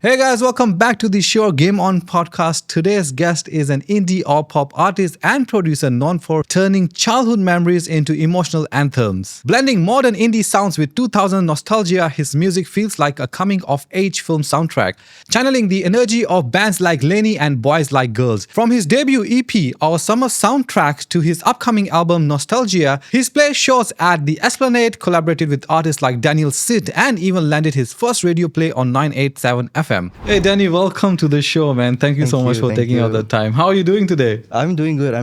Hey guys, welcome back to the SHURE Game On podcast. Today's guest is an indie or pop artist and producer known for turning childhood memories into emotional anthems. Blending modern indie sounds with 2000 nostalgia, his music feels like a coming-of-age film soundtrack, channeling the energy of bands like Lenny and Boys Like Girls. From his debut EP, Our Summer Soundtrack, to his upcoming album Nostalgia, he's played shows at the Esplanade, collaborated with artists like Daniel Sid, and even landed his first radio play on 987 FM. Hey Danny, welcome to the show, man. Thank you so much for taking out the time. How are you doing today? I'm doing good.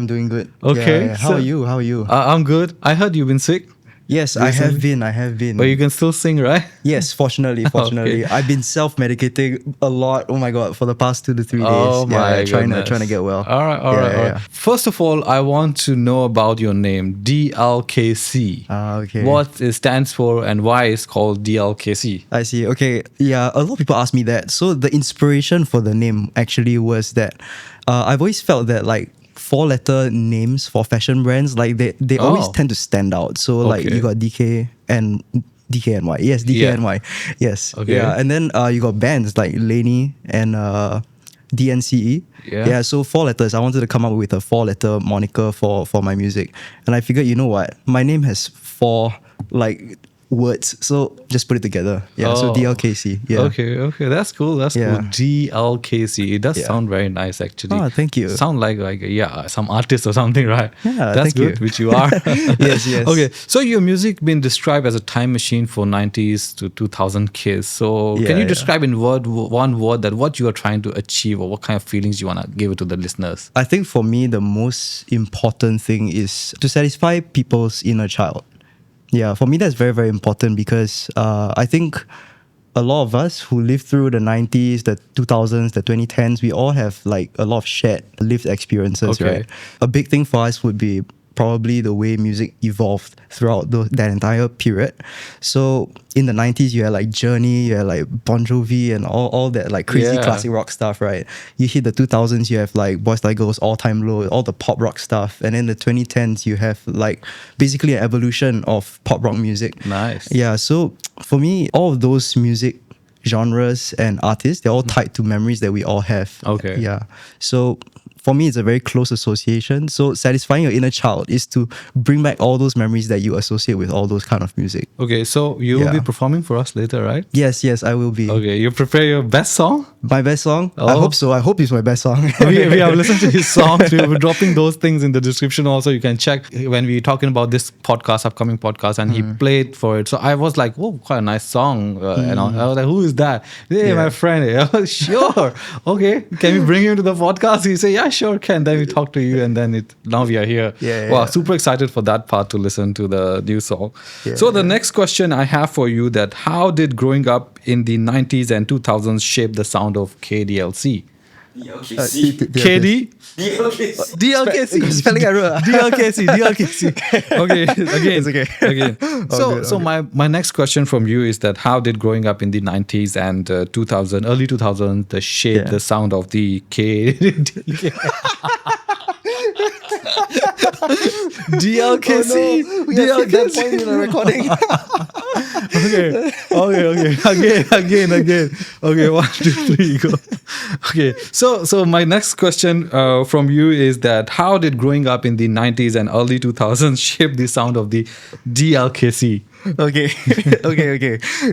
Okay. How are you? I'm good. I heard you've been sick. Yes, Recently? I have been. But you can still sing, right? Yes, fortunately. Okay. I've been self-medicating a lot. Oh my god, for the past 2 to 3 days. Oh my trying goodness. to get well. All right. First of all, I want to know about your name, DLKC. Okay. What it stands for and why it's called DLKC. I see. Okay. Yeah, a lot of people ask me that. So the inspiration for the name actually was that I've always felt that like 4-letter names for fashion brands, like they always tend to stand out. So like you got DKNY. Yes, DKNY. Yes. Okay. Yeah. And then you got bands like Laney and DNCE. Yeah. So 4 letters. I wanted to come up with a 4-letter moniker for my music. And I figured, you know what? My name has 4 like words. So just put it together. Yeah. So DLKC. Yeah. Okay. That's cool. Cool. DLKC. It does sound very nice, actually. Oh, thank you. Sound like some artist or something, right? Yeah, that's thank you. good, which you are. Yes. Okay. So your music been described as a time machine for 90s to 2000 kids. So can you describe in one word that what you are trying to achieve or what kind of feelings you want to give it to the listeners? I think for me, the most important thing is to satisfy people's inner child. Yeah, for me, that's very, very important because I think a lot of us who lived through the 90s, the 2000s, the 2010s, we all have like a lot of shared lived experiences, right? A big thing for us would be probably the way music evolved throughout that entire period. So in the 90s, you had like Journey, you had like Bon Jovi and all that like crazy classic rock stuff, right? You hit the 2000s, you have like Boys Like Girls, All Time Low, all the pop rock stuff. And in the 2010s, you have like basically an evolution of pop rock music. Nice. Yeah, so for me, all of those music genres and artists, they're all tied to memories that we all have. Okay. Yeah. So for me, it's a very close association. So satisfying your inner child is to bring back all those memories that you associate with all those kind of music. Okay, so you will be performing for us later, right? Yes, I will be. Okay, you prepare your best song? My best song? I hope so. I hope it's my best song. we have listened to his songs. We'll be dropping those things in the description also. You can check when we're talking about this upcoming podcast, and he played for it. So I was like, oh, quite a nice song. And I was like, who is that? Hey, my friend. I was, sure. Okay, can we bring him to the podcast? He said, yeah, sure can. Then we talk to you, and then now we are here. Wow, super excited for that part to listen to the new song. So the next question I have for you, that how did growing up in the 90s and 2000s shape the sound of KDLC? KD? DLKC. Spelling error. DLKC. Okay, again. It's okay. Again. So my next question from you is that how did growing up in the 90s and early 2000s shape the sound of the DLKC. Oh, no. We have hit that point in the recording. Okay. Again. Okay, 1, 2, 3, go. Okay, so my next question from you is that how did growing up in the 90s and early 2000s shape the sound of the DLKC? Okay.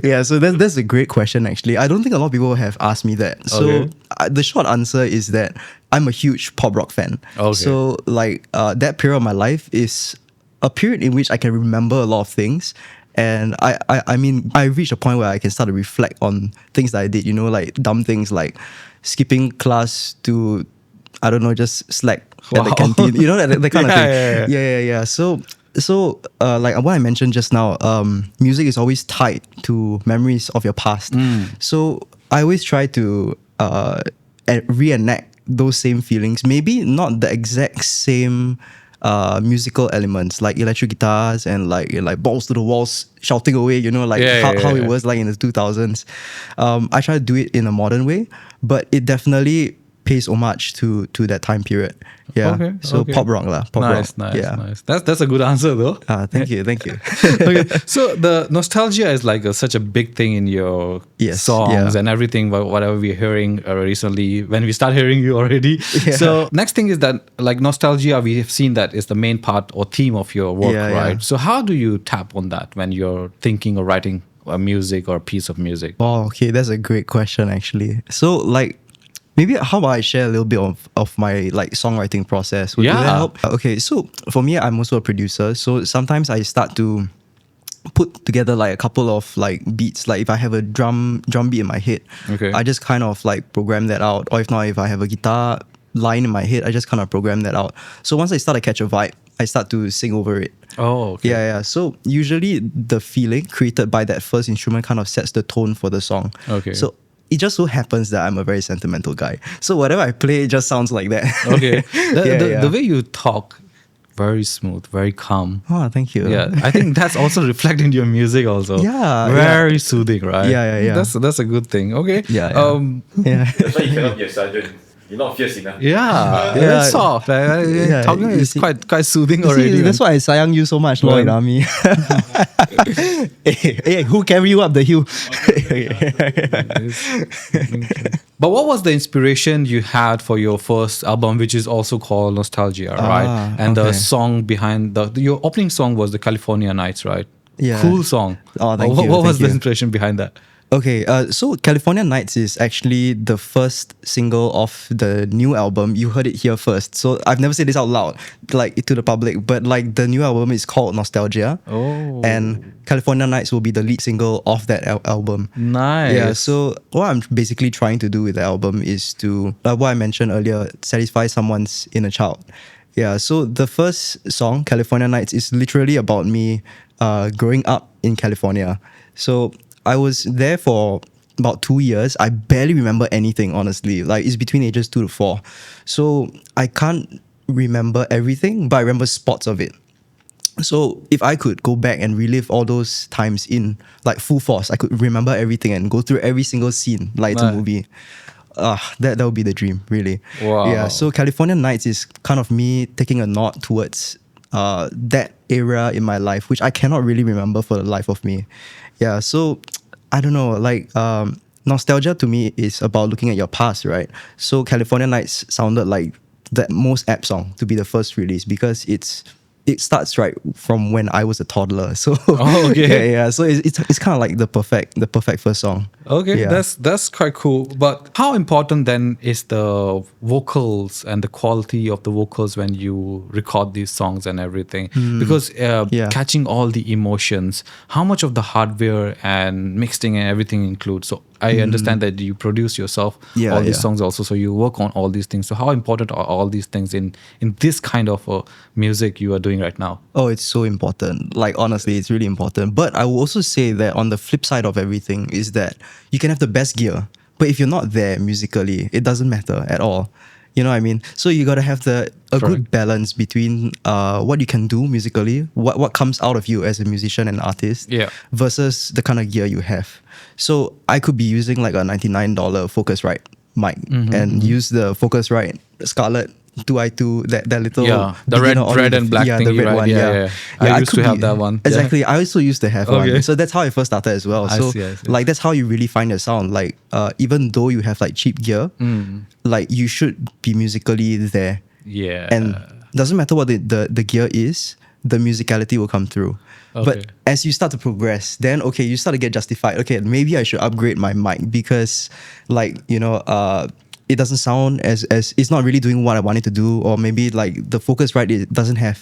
Yeah, so that's a great question actually. I don't think a lot of people have asked me that. So the short answer is that I'm a huge pop rock fan. Okay. So like that period of my life is a period in which I can remember a lot of things. And I mean, I reached a point where I can start to reflect on things that I did, like dumb things like skipping class to, I don't know, just slack at the canteen, that kind of thing. Yeah. So like what I mentioned just now, music is always tied to memories of your past. So I always try to reenact those same feelings. Maybe not the exact same musical elements like electric guitars and like balls to the walls shouting away, how it was like in the 2000s. I try to do it in a modern way, but it definitely pays homage to that time period. Yeah. Okay, So okay. pop rock lah. Pop rock. Nice. Yeah. That's a good answer though. Thank you. Okay, so the nostalgia is like such a big thing in your Yes, songs yeah. and everything. Whatever we're hearing recently, when we start hearing you already. Yeah. So next thing is that like nostalgia, we have seen that is the main part or theme of your work, Yeah, right? yeah. So how do you tap on that when you're thinking or writing a music or a piece of music? Oh, okay. That's a great question, actually. So, like, maybe how about I share a little bit of my like songwriting process? Would that Yeah. help? Okay. So for me, I'm also a producer. So sometimes I start to put together like a couple of like beats. Like if I have a drum beat in my head, Okay. I just kind of like program that out. Or if not, if I have a guitar line in my head, I just kind of program that out. So once I start to catch a vibe, I start to sing over it. Oh, okay. Yeah. So usually the feeling created by that first instrument kind of sets the tone for the song. Okay. So it just so happens that I'm a very sentimental guy. So whatever I play, it just sounds like that. Okay. Yeah. The way you talk, very smooth, very calm. Oh, thank you. Yeah, I think that's also reflected in your music also. Yeah, Very soothing, right? Yeah. That's a good thing. Okay. Yeah. Yeah. That's why you cannot be a sergeant. You're not fierce enough. Yeah. Yeah. It's soft. Talking you is see- quite soothing You see, already. that's why I sayang you so much, Lord, in Right. army. hey, who carry you up the hill? But what was the inspiration you had for your first album, which is also called Nostalgia, right? And the okay. song behind your opening song was the California Nights, right? Yeah. Cool song. Oh, thank what you, What was thank the you. inspiration behind that? Okay, so California Nights is actually the first single of the new album. You heard it here first. So I've never said this out loud, like to the public, but like the new album is called Nostalgia. Oh. And California Nights will be the lead single of that album. Nice. Yeah, so what I'm basically trying to do with the album is to, like what I mentioned earlier, satisfy someone's inner child. Yeah, so the first song, California Nights, is literally about me growing up in California. So I was there for about 2 years. I barely remember anything, honestly. Like it's between ages 2 to 4. So I can't remember everything, but I remember spots of it. So if I could go back and relive all those times in like full force, I could remember everything and go through every single scene like it's a Right. movie. That would be the dream, really. Wow. Yeah. So California Nights is kind of me taking a nod towards that era in my life, which I cannot really remember for the life of me. Yeah. So I don't know, like nostalgia to me is about looking at your past, right? So California Nights sounded like the most apt song to be the first release because it starts right from when I was a toddler. So Oh, okay. yeah. So it's kind of like the perfect first song. Okay, Yeah. that's quite cool. But how important then is the vocals and the quality of the vocals when you record these songs and everything? Because Yeah. catching all the emotions, how much of the hardware and mixing and everything includes? So I understand that you produce yourself Yeah, all these yeah. songs also, so you work on all these things. So how important are all these things in this kind of music you are doing right now? Oh, it's so important. Like, honestly, it's really important. But I will also say that on the flip side of everything is that you can have the best gear, but if you're not there musically, it doesn't matter at all. You know what I mean? So you got to have a Correct. good balance between what you can do musically, what comes out of you as a musician and artist, Yeah. versus the kind of gear you have. So I could be using like a $99 Focusrite mic and use the Focusrite Scarlett 2i2, that little Yeah, the beginner audio red and black the thingy, red right? one. Yeah. I used could to have that one. Yeah. Exactly. I also used to have Okay. one. So that's how I first started as well. I So see. like that's how you really find your sound. Like even though you have like cheap gear, like you should be musically there. Yeah. And doesn't matter what the gear is, the musicality will come through. Okay. But as you start to progress, then okay, you start to get justified. Okay, maybe I should upgrade my mic because like, it doesn't sound as it's not really doing what I want it to do, or maybe like the Focusrite it doesn't have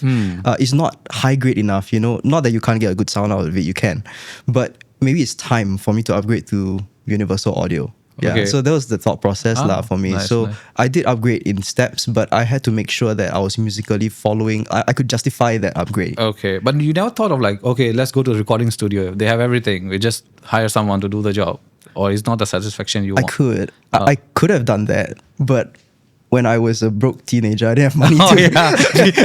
it's not high grade enough, not that you can't get a good sound out of it, you can, but maybe it's time for me to upgrade to universal audio. Yeah, Okay. so that was the thought process for me. Nice, So nice. I did upgrade in steps, but I had to make sure that I was musically following. I could justify that upgrade. Okay, but you never thought of like, okay, let's go to the recording studio. They have everything. We just hire someone to do the job, or it's not the satisfaction you I want. could. I could have done that, but when I was a broke teenager. I didn't have money Oh to. yeah,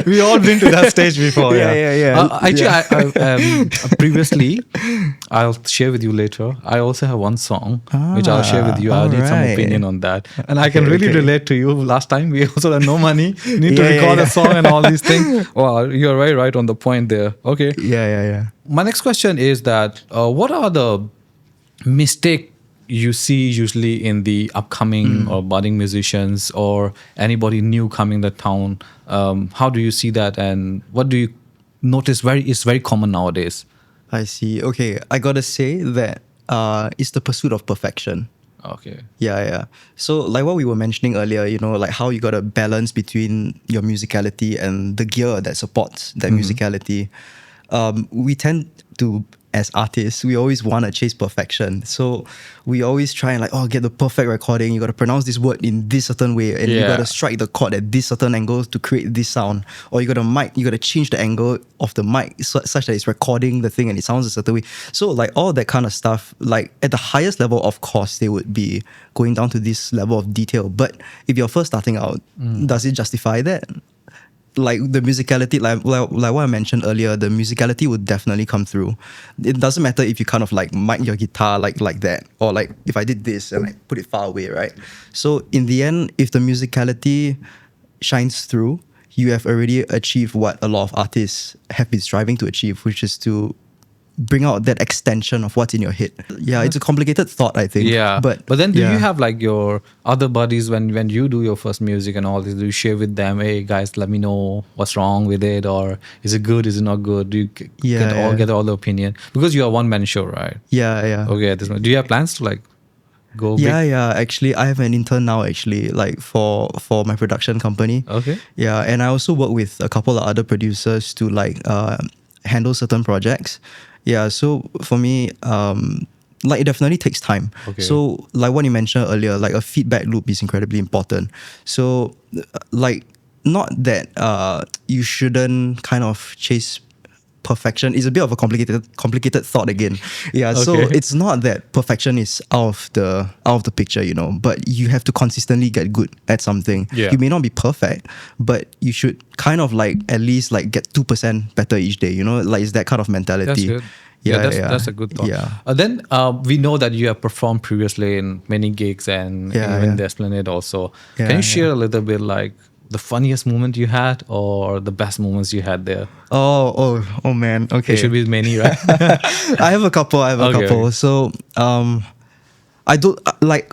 we all been to that stage before. Actually, previously, I'll share with you later. I also have one song which I'll share with you. I need some alright. opinion on that, and I can Okay, really okay. relate to you. Last time we also had no money, you need to Yeah, record yeah. a song and all these things. Wow, you're very right on the point there. Okay. Yeah. My next question is that what are the mistake you see usually in the upcoming or budding musicians or anybody new coming to town? How do you see that, and what do you notice is very common nowadays? I see. Okay, I gotta say that it's the pursuit of perfection. Okay. Yeah. So like what we were mentioning earlier, like how you got to balance between your musicality and the gear that supports that musicality. We tend to, as artists, we always want to chase perfection. So we always try and get the perfect recording. You got to pronounce this word in this certain way, and you got to strike the chord at this certain angle to create this sound. Or you got to change the angle of the mic such that it's recording the thing and it sounds a certain way. So all that kind of stuff, at the highest level, of course, they would be going down to this level of detail. But if you're first starting out, does it justify that? The musicality, like what I mentioned earlier, the musicality would definitely come through. It doesn't matter if you kind of mic your guitar like that, or if I did this and I put it far away, right? So in the end, if the musicality shines through, you have already achieved what a lot of artists have been striving to achieve, which is to bring out that extension of what's in your head. Yeah, it's a complicated thought, I think. Yeah, but then do you have your other buddies when you do your first music and all this? Do you share with them, hey guys, let me know what's wrong with it, or is it good, is it not good? Do you get all the opinion, because you are one man show, right? Yeah. Okay, at this moment, do you have plans to go big? Yeah. Actually, I have an intern now. Actually, for my production company. Okay. Yeah, and I also work with a couple of other producers to handle certain projects. Yeah, so for me, it definitely takes time. Okay. So what you mentioned earlier, a feedback loop is incredibly important. So not that you shouldn't kind of chase perfection. Is a bit of a complicated thought again. Yeah, so Okay. it's not that perfection is out of the picture, but you have to consistently get good at something. Yeah. You may not be perfect, but you should kind of at least get 2% better each day, it's that kind of mentality. That's good. Yeah, that's a good thought. Yeah. Then we know that you have performed previously in many gigs and even the Esplanade also. Can you share a little bit the funniest moment you had or the best moments you had there? Oh man. Okay. There should be many, right? I have a couple. Okay. So I don't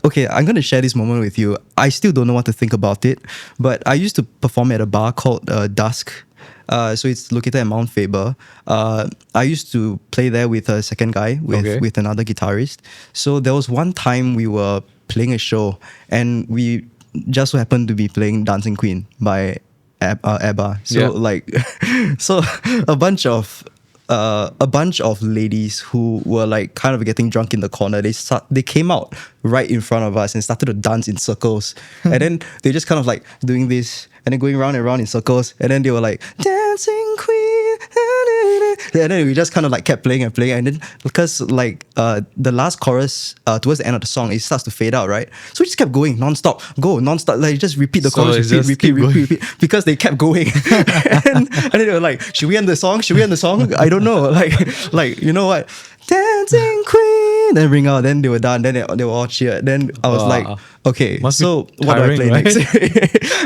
okay, I'm gonna share this moment with you. I still don't know what to think about it, but I used to perform at a bar called Dusk. So it's located at Mount Faber. I used to play there with a second guy, with another guitarist. So there was one time we were playing a show and we just so happened to be playing Dancing Queen by ABBA. So so a bunch of ladies who were kind of getting drunk in the corner, they came out right in front of us and started to dance in circles. And then they just kind of doing this and then going round and round in circles, and then they were Dancing Queen, and then we just kind of kept playing, and then because the last chorus towards the end of the song, it starts to fade out, right? So we just kept going non-stop, just repeat the chorus, repeat, because they kept going. and then they were should we end the song? I don't know. You know what? Dancing Queen, then ring out, then they were done, then they were all cheered. Then I was okay, Must be so what do I tiring, play right? next?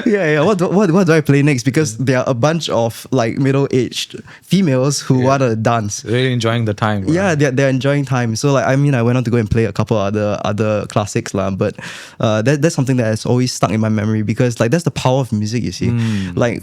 yeah. What do I play next? Because there are a bunch of middle-aged females who want to dance. Really enjoying the time. Right? Yeah, they're enjoying time. So I went on to go and play a couple other classics lah. But that's something that has always stuck in my memory, because that's the power of music. You see,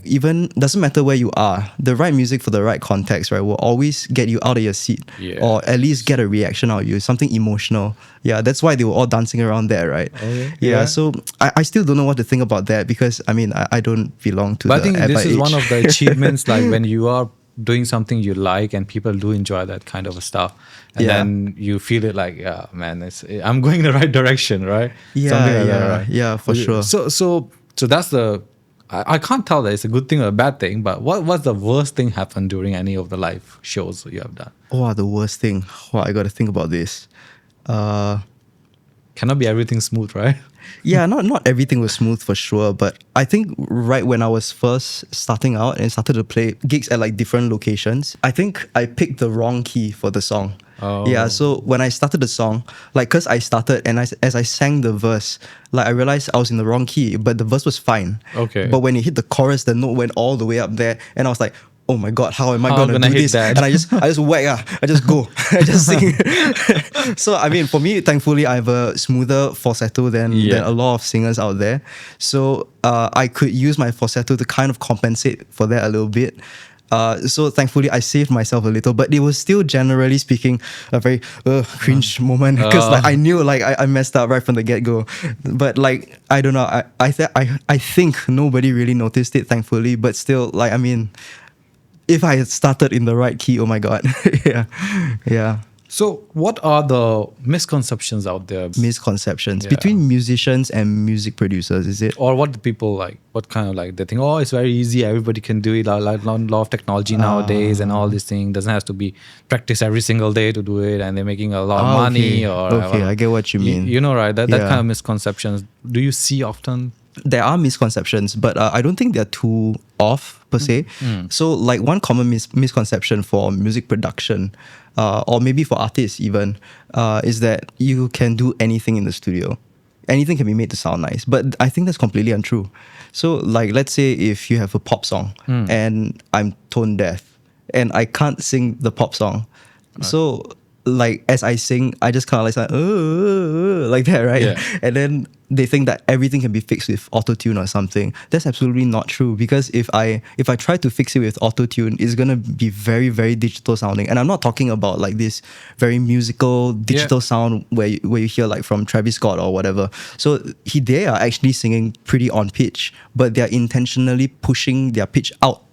even doesn't matter where you are, the right music for the right context, right, will always get you out of your seat, or at least get a reaction out of you, something emotional. Yeah, that's why they were all dancing around there, right? Okay. Yeah. So I still don't know what to think about that, because I don't belong to. But the I think this ABBA is age. one of the achievements, when you are doing something you like and people do enjoy that kind of stuff, and then you feel it yeah, man, I'm going in the right direction, right? Something like that, right? Yeah, for sure. So that's I can't tell that it's a good thing or a bad thing, but what's the worst thing happened during any of the live shows you have done? Oh, the worst thing. Well, I got to think about this. Cannot be everything smooth, right? Yeah, not everything was smooth for sure, but I think right when I was first starting out and started to play gigs at like different locations, I think I picked the wrong key for the song. Oh. Yeah, so when I started the song, like, cause I started and as I sang the verse, like I realized I was in the wrong key, but the verse was fine. Okay. But when it hit the chorus, the note went all the way up there, and I was like, oh my god, how am I How gonna gonna do hit this? that? And I just whack, I just go, I just sing. So I mean, for me, thankfully, I have a smoother falsetto than a lot of singers out there. So I could use my falsetto to kind of compensate for that a little bit. So thankfully, I saved myself a little, but it was still, generally speaking, a very cringe moment because like I knew like I messed up right from the get go. But like I don't know, I think nobody really noticed it, thankfully. But still, like I mean, if I had started in the right key, oh my god, yeah. So, what are the misconceptions out there? Misconceptions between musicians and music producers, is it? Or what do people like? What kind of like they think? Oh, it's very easy. Everybody can do it. Like a lot of technology nowadays, and all this thing doesn't have to be practice every single day to do it, and they're making a lot of money. Okay, I get what you mean. You know, right? That kind of misconceptions. Do you see often? There are misconceptions, but I don't think they're too off per se. So like one common misconception for music production, or maybe for artists even, is that you can do anything in the studio. Anything can be made to sound nice, but I think that's completely untrue. So like let's say if you have a pop song and I'm tone deaf and I can't sing the pop song, so like as I sing, I just kind of like that, right? Yeah. And then they think that everything can be fixed with auto-tune or something. That's absolutely not true, because if I try to fix it with auto-tune, it's gonna be very, very digital sounding. And I'm not talking about like this very musical digital sound where you hear like from Travis Scott or whatever. So they are actually singing pretty on pitch, but they're intentionally pushing their pitch out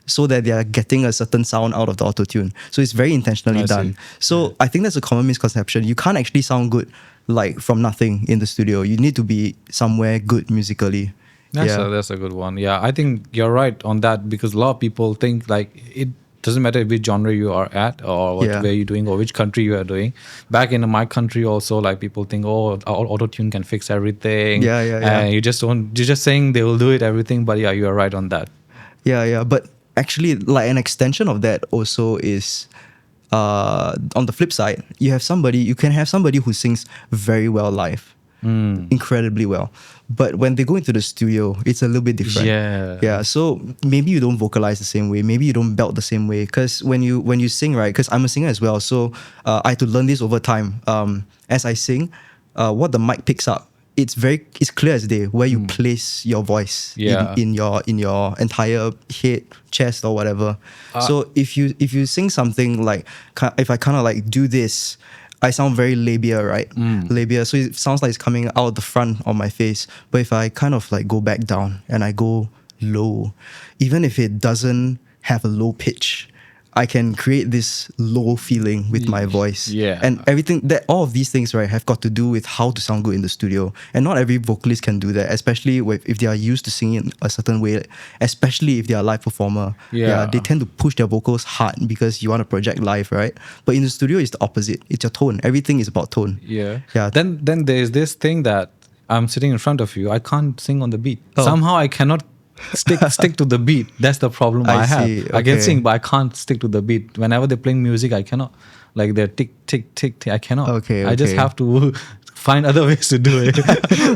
so that they are getting a certain sound out of the auto-tune. So it's very intentionally done. So I think that's a common misconception. You can't actually sound good like from nothing in the studio. You need to be somewhere good musically. That's a good one. Yeah, I think you're right on that, because a lot of people think like it doesn't matter which genre you are at or where you're doing or which country you are doing. Back in my country also, like people think, oh, auto-tune can fix everything. And you're just saying they will do it, everything. But yeah, you're right on that. Yeah. But actually, like an extension of that also is on the flip side, you can have somebody who sings very well live, incredibly well, but when they go into the studio, it's a little bit different. So maybe you don't vocalize the same way, maybe you don't belt the same way, because when you sing, right, because I'm a singer as well, so I had to learn this over time. As I sing, what the mic picks up, it's clear as day where you place your voice in your entire head, chest, or whatever. So if you sing something like, if I kind of like do this, I sound very labia, right? Labia. So it sounds like it's coming out the front of my face. But if I kind of like go back down and I go low, even if it doesn't have a low pitch, I can create this low feeling with my voice. And all of these things, right, have got to do with how to sound good in the studio. And not every vocalist can do that, especially if they are used to singing a certain way, especially if they are a live performer. They tend to push their vocals hard because you want to project live, right? But in the studio, it's the opposite. It's your tone. Everything is about tone. Then there's this thing that I'm sitting in front of you. I can't sing on the beat. Somehow I cannot stick to the beat. That's the problem I have. See. I can sing, but I can't stick to the beat. Whenever they're playing music, I cannot. Like they're tick, tick, tick, tick. I cannot. I just have to find other ways to do it. Do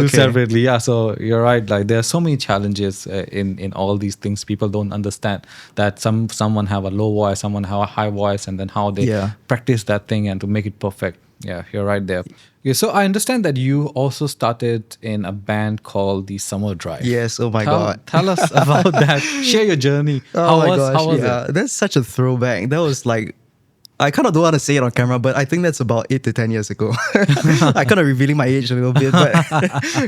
separately. Yeah, so you're right. Like there are so many challenges in all these things. People don't understand that someone have a low voice, someone have a high voice, and then how they practice that thing and to make it perfect. Yeah, you're right there. Okay, so I understand that you also started in a band called the Summer Drive. Yes, oh my God. Tell us about that. Share your journy. How was it? That's such a throwback. That was like, I kind of don't want to say it on camera, but I think that's about 8 to 10 years ago. I kind of revealing my age a little bit, but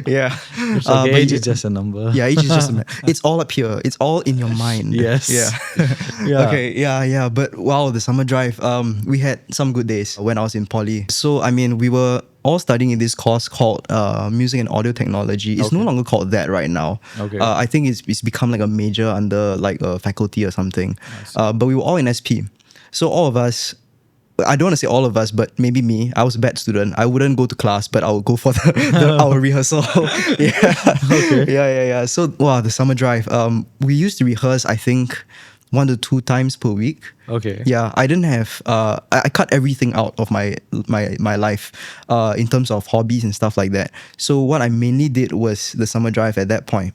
yeah. It's okay, age is just a number. Yeah, age is just a number. It's all up here. It's all in your mind. Yes. Yeah. Okay, yeah. But wow, the Summer Drive, we had some good days when I was in poly. So, I mean, we were all studying in this course called Music and Audio Technology. It's no longer called that right now. I think it's become like a major under like a faculty or something. But we were all in SP. So all of us, I don't want to say all of us, but maybe me. I was a bad student. I wouldn't go to class, but I would go for our rehearsal. Yeah. Okay. Yeah. So, wow, the summer drive. We used to rehearse, I think, 1 to 2 times per week. Okay. Yeah, I didn't have. I cut everything out of my life, in terms of hobbies and stuff like that. So what I mainly did was the summer drive at that point.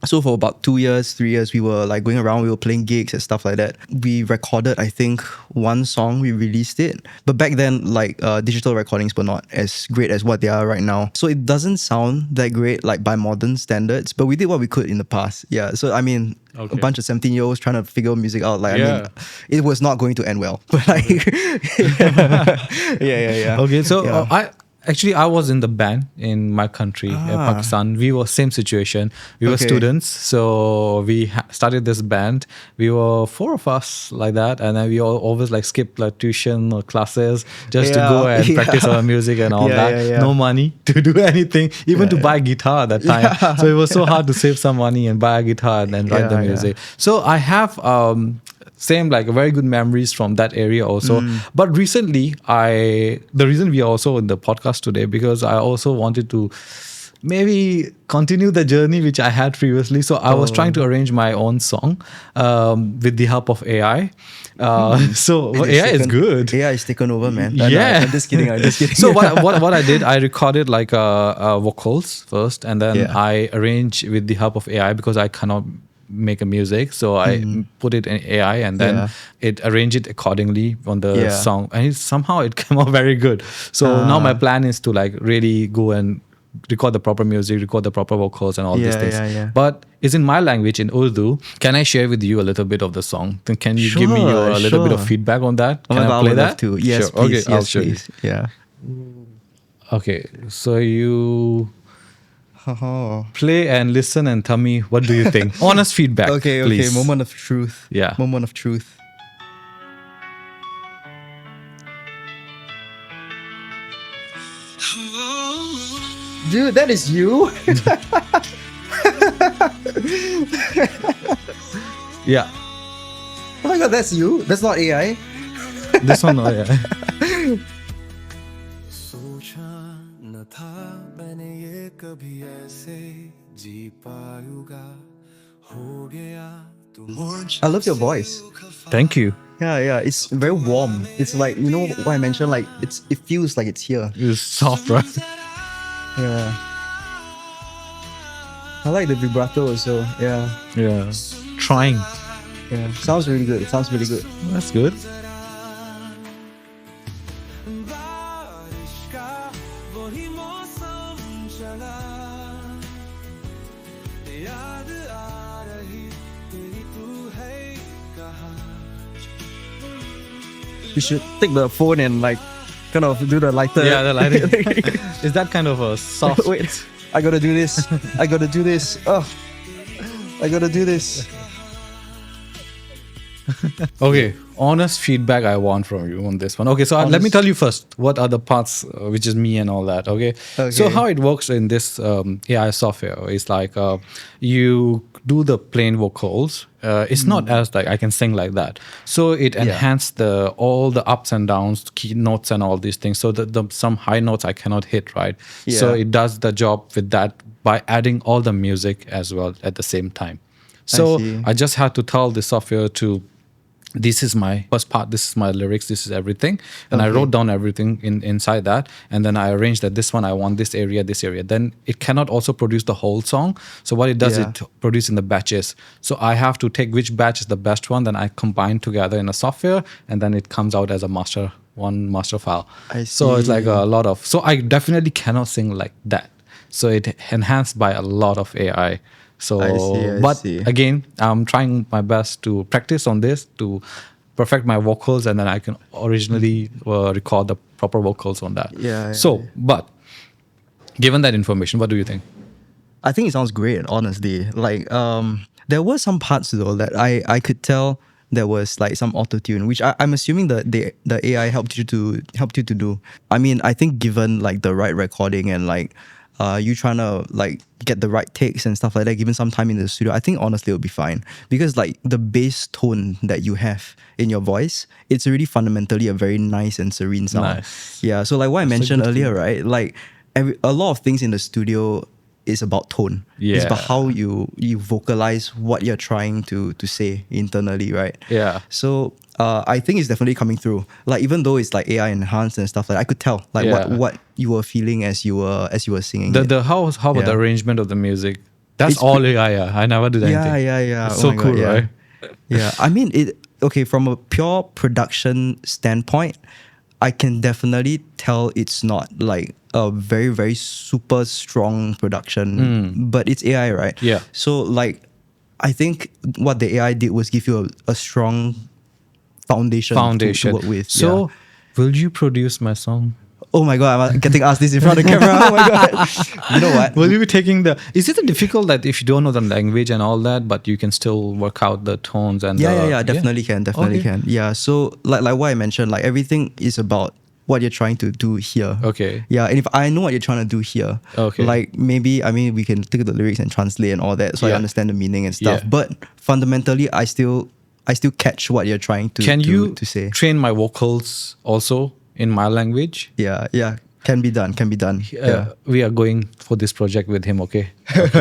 So for about 2 years, 3 years, we were like going around, we were playing gigs and stuff like that. We recorded, I think, 1 song, we released it. But back then, like digital recordings were not as great as what they are right now. So it doesn't sound that great like by modern standards, but we did what we could in the past. Yeah. So I mean, Okay. a bunch of 17-year-olds trying to figure music out. Like, I Yeah. mean, it was not going to end well. But like, yeah. Okay, so Yeah. I was in the band in my country, Pakistan. We were same situation. We were Okay. students, so we started this band. We were 4 of us like that, and then we all always like skip like tuition or classes just to go and practice our music and all that. Yeah. No money to do anything, even to buy guitar at that time. So it was so hard to save some money and buy a guitar and then write the Yeah. music. So I have same like very good memories from that area also. But recently, the reason we are also in the podcast today because I also wanted to maybe continue the journey which I had previously. So I was trying to arrange my own song with the help of AI. So AI is good. AI is taken over, man. Yeah. I'm just kidding. So what I did, I recorded like vocals first, and then Yeah. I arrange with the help of AI because I cannot make a music, so I put it in AI and then Yeah. it arranged it accordingly on the Yeah. song, and somehow it came out very good. So now my plan is to like really go and record the proper music, record the proper vocals and all these things. Yeah. But it's in my language, in Urdu. Can I share with you a little bit of the song? Then can you give me a little bit of Sure. feedback on that? Oh Can my God, I I play would that? love to. Yes, Sure. please. Okay, I'll Yes, show you. please. Yeah. Okay, so you Oh. play and listen and tell me what do you think. Honest feedback, Okay. please. Moment of truth. Yeah. Moment of truth. Dude, that is you. Yeah, Oh my God, that's you. That's not AI. this one. Oh yeah. सोचा न था मैंने ये कभी ऐसे जी पाऊंगा हो गया तू I love your voice. Thank you. Yeah. It's very warm. It's like, you know what I mentioned, like it feels like it's here. It's soft, right? Yeah. I like the vibrato also. Yeah. Yeah. Trying. Yeah. Sounds really good. It sounds really good. That's good. बारिश का वही मौसम चला याद आ रही तेरी तू है कहाँ You should take the phone and like kind of do the lighter. Yeah, the lighting. Is that kind of a soft? Wait, I gotta do this. I gotta do this. Oh, I gotta do this. Okay, honest feedback I want from you on this one. Okay, so let me Honest- tell you first what are the parts, which is me and all that. Okay, so Okay. how it works in this AI software is like you do the plain vocals. It's not as like I can sing like that. So it enhanced all the ups and downs, key notes and all these things. So some high notes I cannot hit, right? So Yeah. it does the job with that by adding all the music as well at the same time. So see. I just had to tell the software to, this is my first part, this is my lyrics, this is everything. And I wrote down everything inside that. And then I arranged that this one, I want this area, this area. Then it cannot also produce the whole song. So what it does, Yeah. it produces in the batches. So I have to take which batch is the best one, then I combine together in a software, and then it comes out as a one master file. I So it's like see. a lot of, so I definitely cannot sing like that. So it enhanced by a lot of AI. So, I but see. again, I'm trying my best to practice on this to perfect my vocals, and then I can originally record the proper vocals on that. Yeah. So, but given that information, what do you think? I think it sounds great, honestly. Like, there were some parts though that I could tell there was like some auto-tune, which I'm assuming that the AI helped you to do. I mean, I think given like the right recording and like you trying to like get the right takes and stuff like that, given some time in the studio, I think honestly it'll be fine. Because like the bass tone that you have in your voice, it's already fundamentally a very nice and serene sound. Nice. Yeah. So like what I That's a mentioned good earlier, right? Like a lot of things in the studio is about tone. It's about Yeah. how you vocalize what you're trying to say internally, right? Yeah. So I think it's definitely coming through. Like even though it's like AI enhanced and stuff like that, I could tell like Yeah. what you were feeling as you were singing. The it. the how about the Yeah. arrangement of the music? That's It's all AI. I never did anything. Yeah. It's Oh so my God, cool, yeah. right? Yeah. I mean it okay, from a pure production standpoint, I can definitely tell it's not like a very, very super strong production, but it's AI, right? Yeah. So like I think what the AI did was give you a strong foundation, Foundation. To work with. So, yeah. will you produce my song? Oh my God, I'm getting asked this in front of the camera. Oh my God. You know what? Will you be taking the? Is it difficult that if you don't know the language and all that, but you can still work out the tones and Yeah, definitely can. Okay. Yeah, so like what I mentioned, like everything is about what you're trying to do here. Okay. Yeah, and if I know what you're trying to do here, Okay. like maybe we can take the lyrics and translate and all that, so I Yeah. understand the meaning and stuff. Yeah. But fundamentally, I still catch what you're trying to Can you to say. train my vocals also in my language? Yeah, can be done. Yeah. We are going for this project with him. Okay.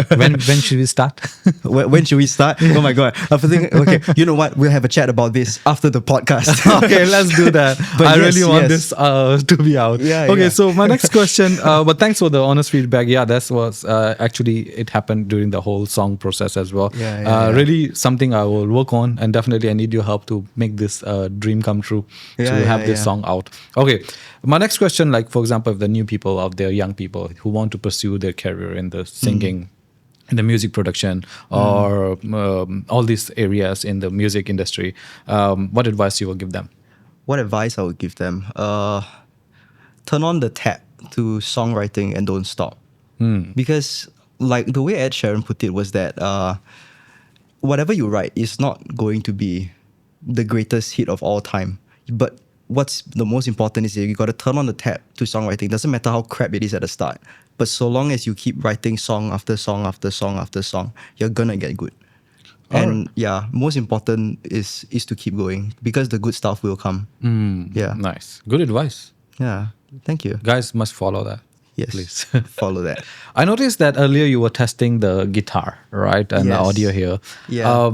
When should we start? When should we start? Oh my God. I'm thinking, okay, you know what? We'll have a chat about this after the podcast. Okay, let's do that. But I yes, really want yes. this to be out. Yeah, Okay, yeah. so my next question, but thanks for the honest feedback. Yeah, that was actually, it happened during the whole song process as well. Yeah. Really something I will work on, and definitely I need your help to make this dream come true, to have this song out. Okay, my next question, like for example, if the new people out there, young people who want to pursue their career in the singing, in the music production, or all these areas in the music industry, what advice you will give them? What advice I would give them? Turn on the tap to songwriting and don't stop. Because like the way Ed Sheeran put it was that whatever you write is not going to be the greatest hit of all time. But what's the most important is that you got to turn on the tap to songwriting. Doesn't matter how crap it is at the start. But so long as you keep writing song after song after song after song, you're gonna get good. And yeah, most important is to keep going, because the good stuff will come. Yeah. Nice. Good advice. Yeah. Thank you. Guys must follow that. Yes. Please. Follow that. I noticed that earlier you were testing the guitar, right? And the Yes. audio here. Yeah.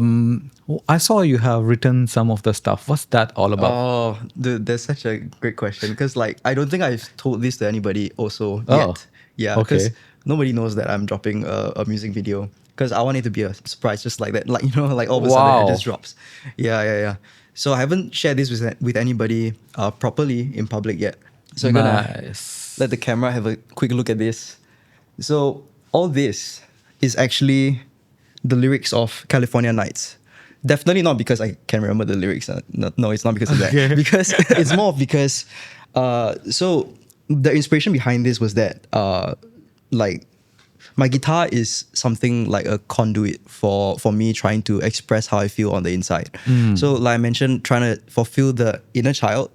I saw you have written some of the stuff. What's that all about? Oh, dude, that's such a great question, because like I don't think I've told this to anybody also Oh, yet. Yeah, because okay. nobody knows that I'm dropping a music video, because I want it to be a surprise, just like that. Like, you know, like all of a sudden Wow. it just drops. Yeah. So I haven't shared this with anybody properly in public yet. So I'm gonna Nice. let the camera have a quick look at this. So all this is actually the lyrics of California Nights. Definitely not because I can remember the lyrics. No, it's not because of that. Okay. Because it's more because so the inspiration behind this was that like my guitar is something like a conduit for me trying to express how I feel on the inside. So like I mentioned, trying to fulfill the inner child,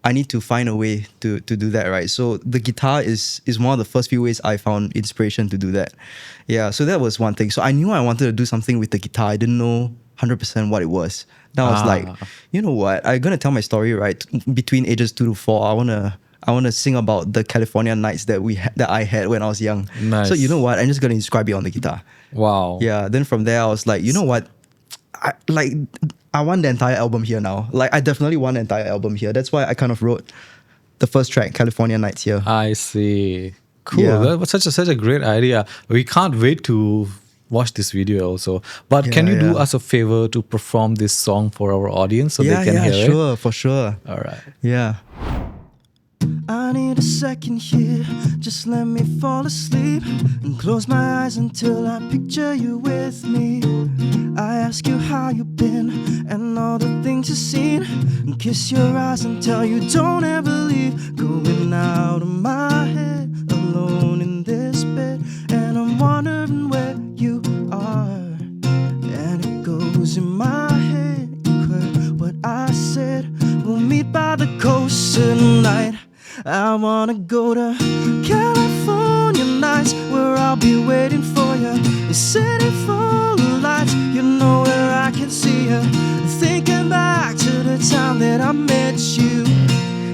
I need to find a way to do that, right? So the guitar is one of the first few ways I found inspiration to do that. Yeah, so that was one thing. So I knew I wanted to do something with the guitar. I didn't know 100% what it was. Then I was like, you know what? I'm gonna tell my story, right? Between ages 2 to 4, I wanna sing about the California nights that I had when I was young. Nice. So you know what? I'm just gonna inscribe it on the guitar. Wow. Yeah. Then from there, I was like, you know what? I want the entire album here now. Like, I definitely want the entire album here. That's why I kind of wrote the first track, California Nights, here. I see. Cool. Yeah. That was such a great idea. We can't wait to watch this video also. But can you do yeah. us a favor to perform this song for our audience so they can hear it? sure, for sure. All right. Yeah. I need a second here, just let me fall asleep and close my eyes until I picture you with me. I ask you how you've been and all the things you've seen, and kiss your eyes and tell you don't ever leave. Going out of my head, alone in this bed, and I'm wondering where you are. And it goes in my head, you heard what I said. We'll meet by the coast tonight. I wanna go to California nights where I'll be waiting for you. A city full of lights, you know where I can see you. Thinking back to the time that I met you.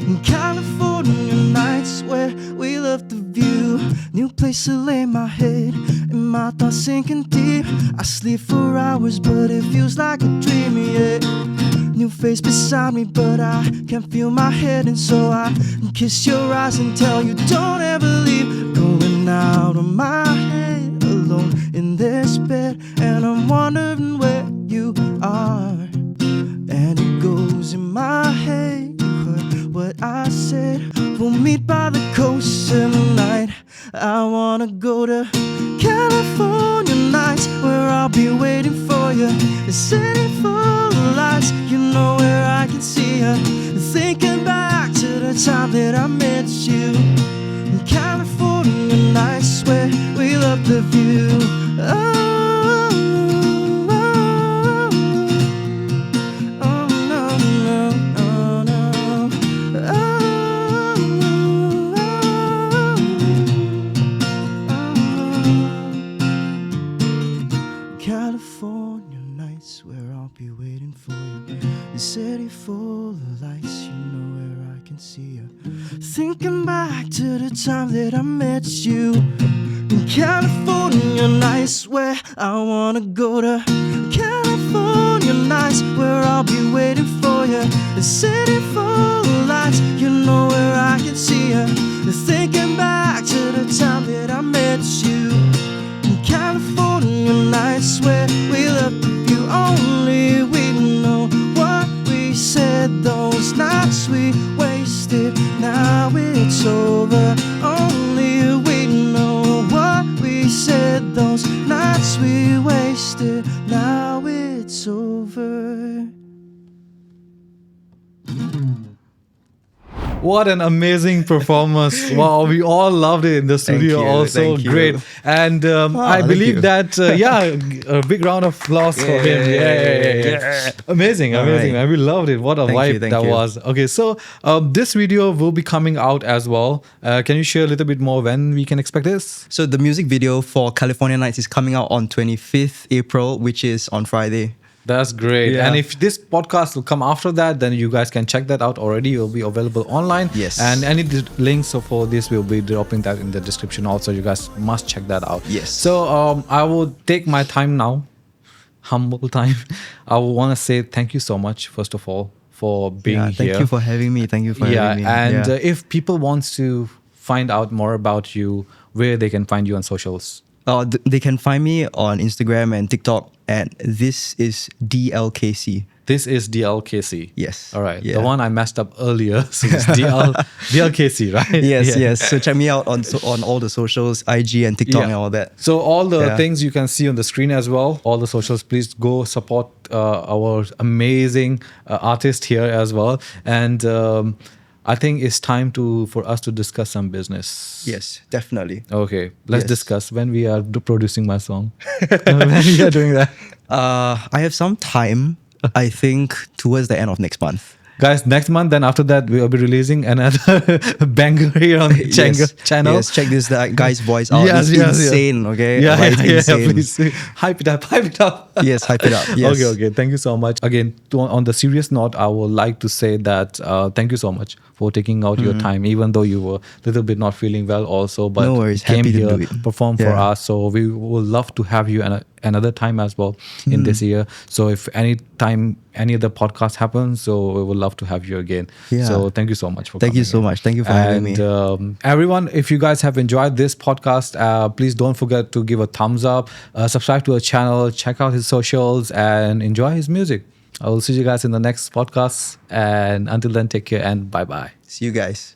In California nights where we loved the view. New place to lay my head and my thoughts sinking deep. I sleep for hours but it feels like a dream, yeah. New face beside me but I can't feel my head, and so I kiss your eyes and tell you don't ever leave. Going out of my head alone in this bed, and I'm wondering where you are. And it goes in my head, you heard what I said. We'll meet by the coast tonight. I wanna go to California nights where I'll be waiting for you. A city full of lights, you know where I can see you. Thinking back to the time that I met you. In California nights where we love the view. Oh, California nights where I'll be waiting for you. The city full of lights, you know where I can see you. Thinking back to the time that I met you. In California nights where I wanna go to. California nights where I'll be waiting for you. The city full of lights, you know where I can see you. Thinking back to the time that I met you. California nights where we loved you. Only we know what we said. Those nights we wasted, now it's over. Only we know what we said. Those nights we wasted, now it's over. What an amazing performance. Wow, we all loved it in the studio. you, Also thank you. great. And I thank believe you. that, a big round of applause for him. Yeah. Amazing. All right. Man. We loved it. What a Thank vibe you, thank that you. was. Okay, so this video will be coming out as well. Can you share a little bit more when we can expect this? So the music video for California Nights is coming out on 25th April, which is on Friday. That's great. Yeah. And if this podcast will come after that, then you guys can check that out already. It will be available online. Yes. And any links for this will be dropping that in the description also. You guys must check that out. Yes. So I will take my time now. Humble time. I want to say thank you so much, first of all, for being here. Thank you for having me. Thank you for having me. And if people want to find out more about you, where they can find you on socials. They can find me on Instagram and TikTok, and this is DLKC. This is DLKC. Yes. All right. Yeah. The one I messed up earlier. So it's DLKC, right? Yes. So check me out on all the socials, IG and TikTok and all that. So all the things you can see on the screen as well, all the socials, please go support our amazing artist here as well. And I think it's time for us to discuss some business. Yes, definitely. Okay, let's Yes. discuss when we are producing my song. When we are doing that. I have some time, I think, towards the end of next month. Guys, next month, then after that, we'll be releasing another banger here on the channel. Yes, check this guy's voice out. Yes, It's yes, yes. insane, okay? Yeah, Like, it's insane. please hype it up. Yes, hype it up. Yes. Okay. Thank you so much. Again, on the serious note, I would like to say that thank you so much for taking out your time, even though you were a little bit not feeling well also. But No worries. you came Happy to here, do it. perform for Yeah. us. So we would love to have you another time as well in this year. So if any time any other podcast happens, so we would love to have you again. Yeah. So thank you so much for Thank you coming so in. much. Thank you for having me. And everyone, if you guys have enjoyed this podcast, please don't forget to give a thumbs up, subscribe to our channel, check out his socials, and enjoy his music. I will see you guys in the next podcast. And until then, take care and bye-bye. See you guys.